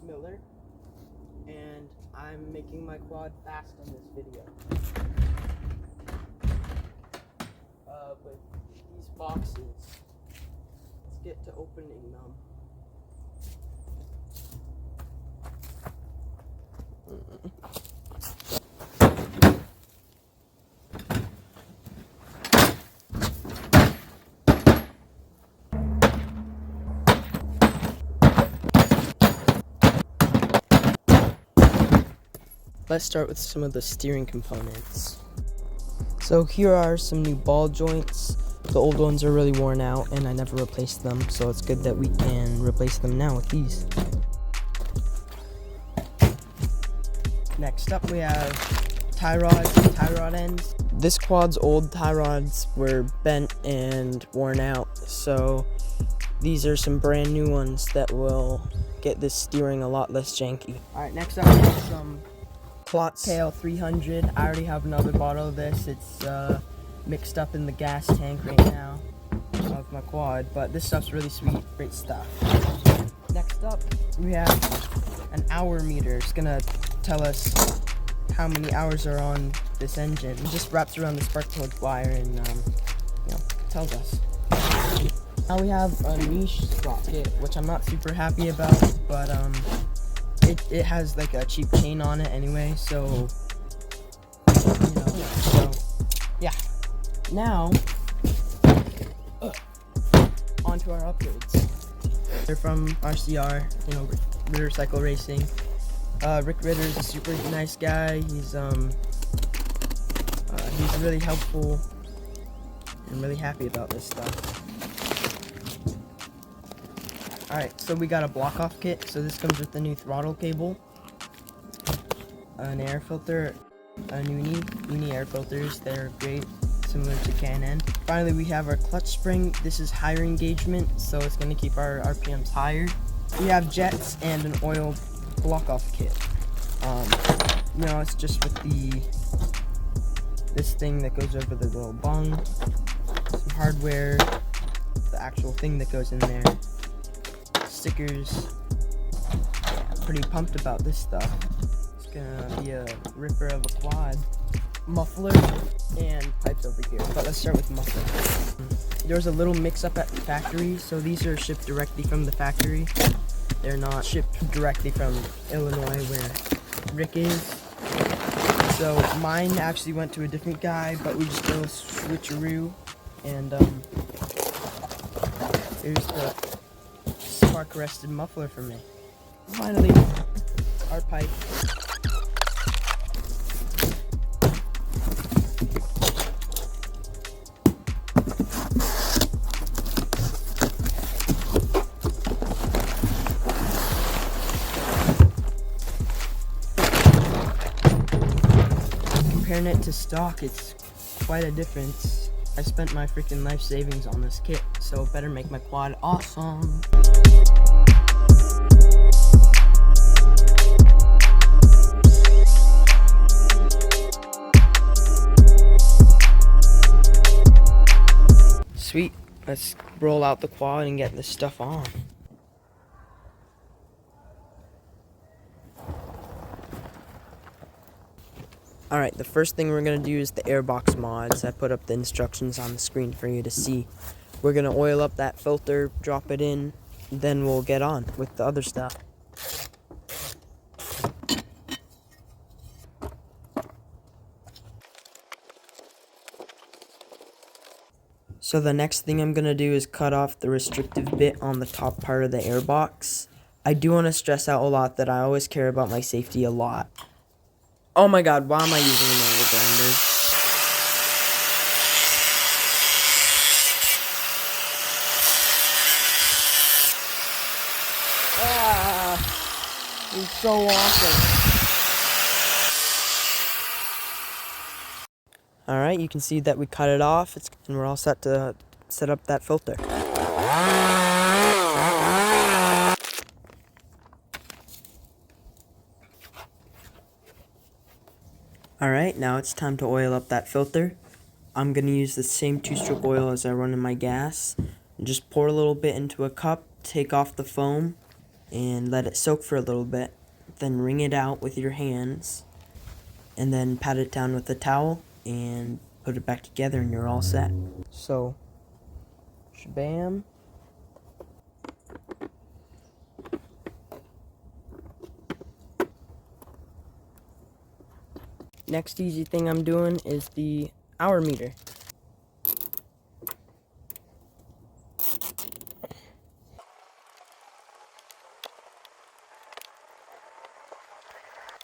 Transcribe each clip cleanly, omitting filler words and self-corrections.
Miller, and I'm making my quad fast in this video. With these boxes, let's get to opening them. Let's start with some of the steering components. So here are some new ball joints. The old ones are really worn out and I never replaced them, so it's good that we can replace them now with these. Next up we have tie rods and tie rod ends. This quad's old tie rods were bent and worn out, so these are some brand new ones that will get this steering a lot less janky. Alright, next up we have some Klotz Tail 300. I already have another bottle of this. It's mixed up in the gas tank right now of my quad, but this stuff's really sweet, great stuff. Next up, we have an hour meter. It's gonna tell us how many hours are on this engine. It just wraps around the spark plug wire and tells us. Now we have a niche sprocket, which I'm not super happy about, but it has like a cheap chain on it anyway, so yeah. Now onto our upgrades. They're from RCR, Ritter Cycle Racing. Rick Ritter is a super nice guy. He's really helpful. I'm really happy about this stuff. Alright, so we got a block off kit. So this comes with the new throttle cable, an air filter, a uni air filters. They're great, similar to Canon. Finally, we have our clutch spring. This is higher engagement, so it's going to keep our RPMs higher. We have jets and an oil block off kit. It's just with this thing that goes over the little bung, some hardware, the actual thing that goes in there, stickers. Yeah, I'm pretty pumped about this stuff. It's gonna be a ripper of a quad. Muffler and pipes over here, but let's start with muffler. There's a little mix up at the factory, so these are shipped directly from the factory. They're not shipped directly from Illinois where Rick is. So mine actually went to a different guy, but we just did a switcheroo, and here's the spark arrested muffler for me. Finally, our pipe. Comparing it to stock, it's quite a difference. I spent my freaking life savings on this kit, so it better make my quad awesome. Sweet, let's roll out the quad and get this stuff on. Alright, the first thing we're going to do is the airbox mods. I put up the instructions on the screen for you to see. We're going to oil up that filter, drop it in, then we'll get on with the other stuff. So the next thing I'm going to do is cut off the restrictive bit on the top part of the airbox. I do want to stress out a lot that I always care about my safety a lot. Oh my god, why am I using an angle grinder? It's so awesome. Alright, you can see that we cut it off, and we're all set to set up that filter. Alright, now it's time to oil up that filter. I'm going to use the same 2-stroke oil as I run in my gas. And just pour a little bit into a cup, take off the foam, and let it soak for a little bit. Then wring it out with your hands, and then pat it down with a towel and put it back together, and you're all set. So, shabam. Next easy thing I'm doing is the hour meter.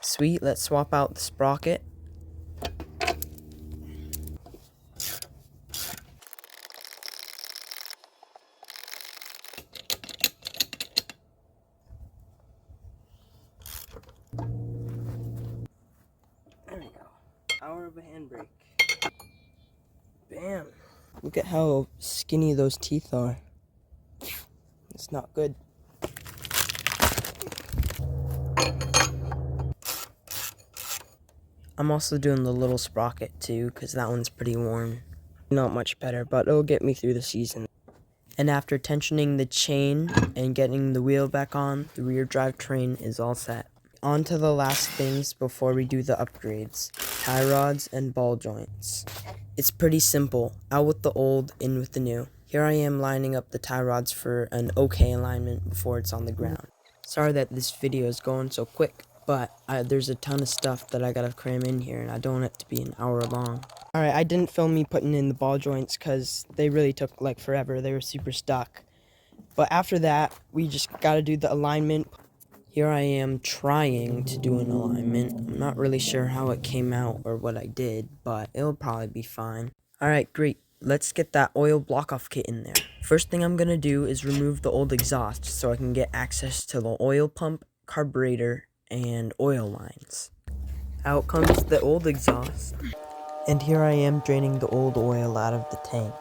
Sweet, let's swap out the sprocket. There we go. Hour of a handbrake. Bam. Look at how skinny those teeth are. It's not good. I'm also doing the little sprocket too, because that one's pretty worn. Not much better, but it'll get me through the season. And after tensioning the chain and getting the wheel back on, the rear drivetrain is all set. On to the last things before we do the upgrades. Tie rods and ball joints. It's pretty simple. Out with the old, in with the new. Here I am lining up the tie rods for an okay alignment before it's on the ground. Sorry that this video is going so quick, but there's a ton of stuff that I gotta cram in here, and I don't want it to be an hour long. Alright, I didn't film me putting in the ball joints because they really took like forever. They were super stuck. But after that, we just gotta do the alignment. Here I am trying to do an alignment. I'm not really sure how it came out or what I did, but it'll probably be fine. Alright, great. Let's get that oil block-off kit in there. First thing I'm gonna do is remove the old exhaust so I can get access to the oil pump, carburetor, and oil lines. Out comes the old exhaust. And here I am draining the old oil out of the tank.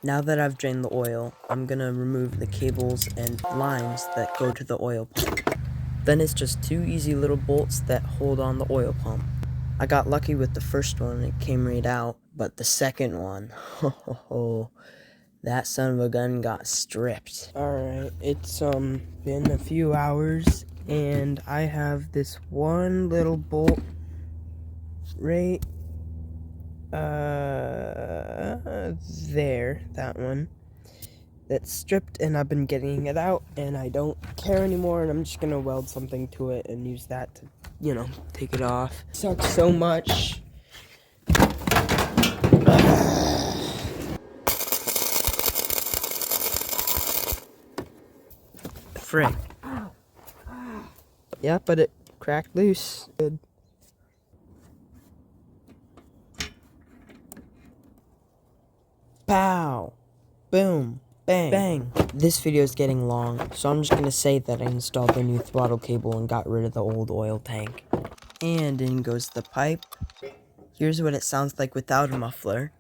Now that I've drained the oil, I'm gonna remove the cables and lines that go to the oil pump. Then it's just two easy little bolts that hold on the oil pump. I got lucky with the first one, it came right out, but the second one, that son of a gun got stripped. Alright, it's been a few hours, and I have this one little bolt right there, that one, that's stripped, and I've been getting it out, and I don't care anymore, and I'm just gonna weld something to it and use that to, you know, take it off. It sucks so much. Frick. Yeah, but it cracked loose. Good. Pow! Boom! Bang! Bang! This video is getting long, so I'm just gonna say that I installed the new throttle cable and got rid of the old oil tank. And in goes the pipe. Here's what it sounds like without a muffler.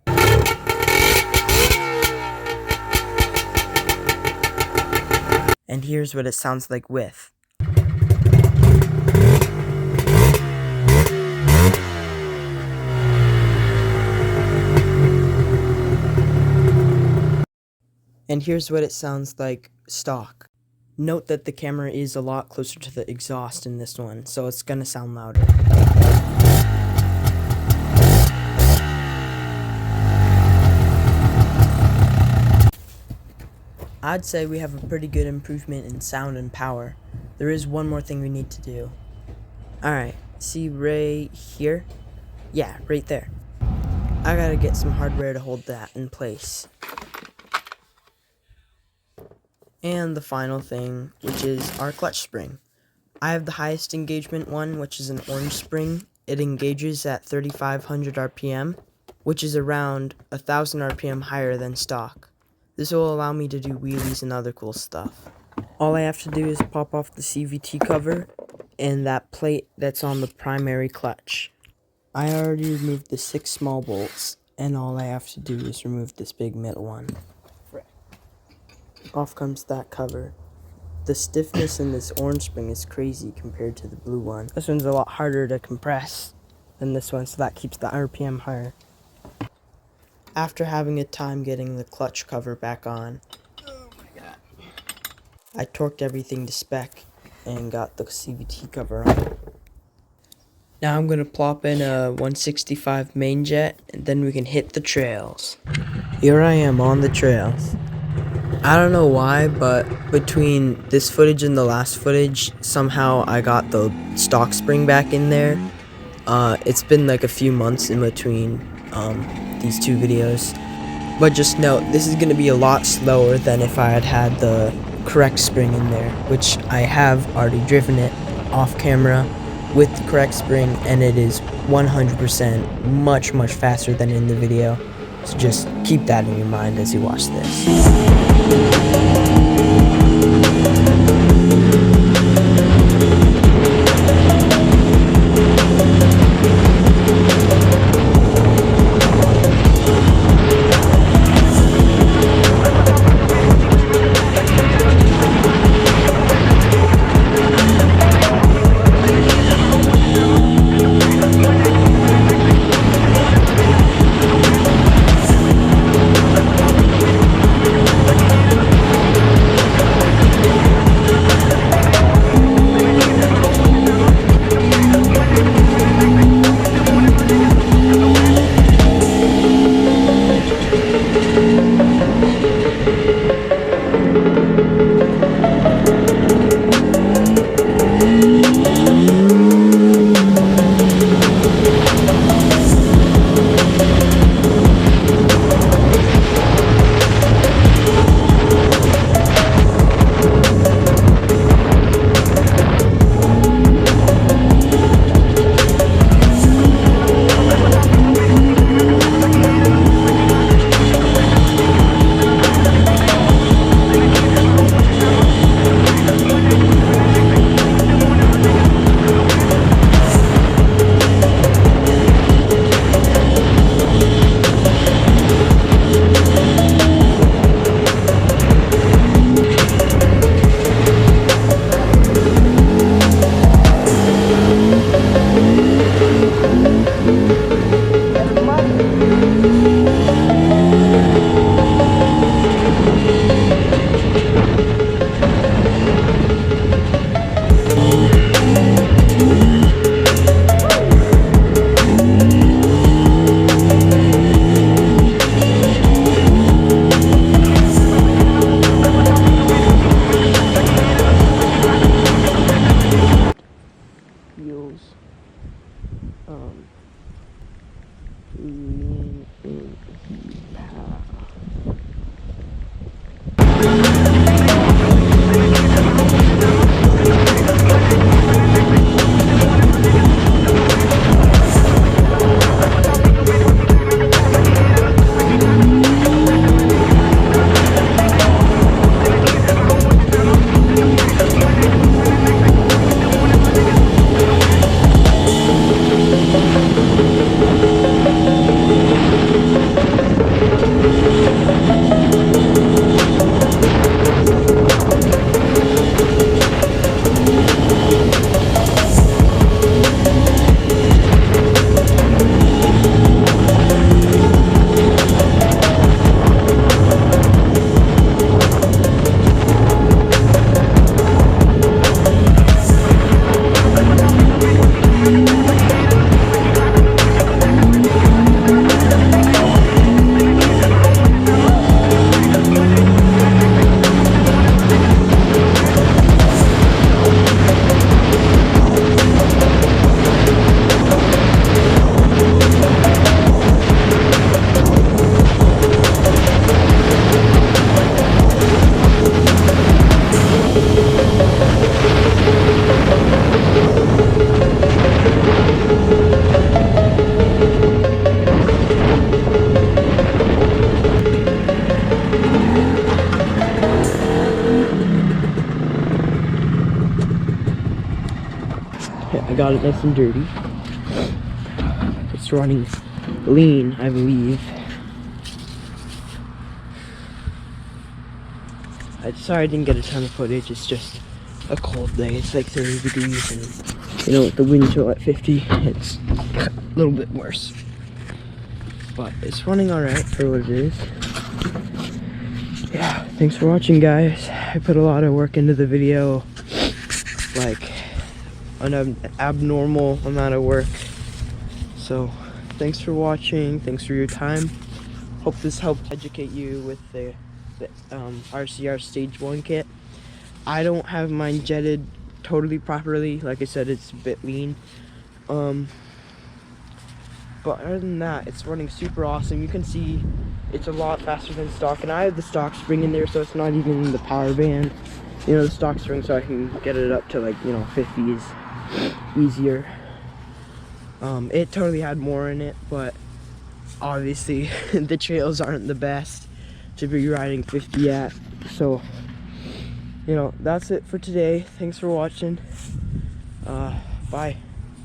And here's what it sounds like with. And here's what it sounds like stock. Note that the camera is a lot closer to the exhaust in this one, so it's gonna sound louder. I'd say we have a pretty good improvement in sound and power. There is one more thing we need to do. Alright, see right here? Yeah, right there. I gotta get some hardware to hold that in place. And the final thing, which is our clutch spring. I have the highest engagement one, which is an orange spring. It engages at 3,500 RPM, which is around 1,000 RPM higher than stock. This will allow me to do wheelies and other cool stuff. All I have to do is pop off the CVT cover and that plate that's on the primary clutch. I already removed the 6 small bolts, and all I have to do is remove this big middle one. Off comes that cover. The stiffness in this orange spring is crazy compared to the blue one. This one's a lot harder to compress than this one, so that keeps the RPM higher. After having a time getting the clutch cover back on, I torqued everything to spec, and got the CVT cover on. Now I'm going to plop in a 165 main jet, and then we can hit the trails. Here I am on the trails. I don't know why, but between this footage and the last footage, somehow I got the stock spring back in there. It's been like a few months in between these two videos. But just note, this is going to be a lot slower than if I had had the correct spring in there, which I have already driven it off camera with the correct spring, and it is 100% much faster than in the video. So just keep that in your mind as you watch this. I got it nice and dirty. It's running lean, I believe. Sorry I didn't get a ton of footage. It's just a cold day. It's like 30 degrees, and you know, with the wind chill at 50, it's a little bit worse. But it's running alright for what it is. Yeah, thanks for watching, guys. I put a lot of work into the video. like an abnormal amount of work. So thanks for watching, thanks for your time. Hope this helped educate you with the RCR stage 1 kit. I don't have mine jetted totally properly. Like I said, it's a bit lean. But other than that, it's running super awesome. You can see it's a lot faster than stock, and I have the stock spring in there, so it's not even the power band. You know, the stock spring, so I can get it up to like, you know, 50s easier. It totally had more in it, but obviously the trails aren't the best to be riding 50 at. So, you know, that's it for today. Thanks for watching. Bye.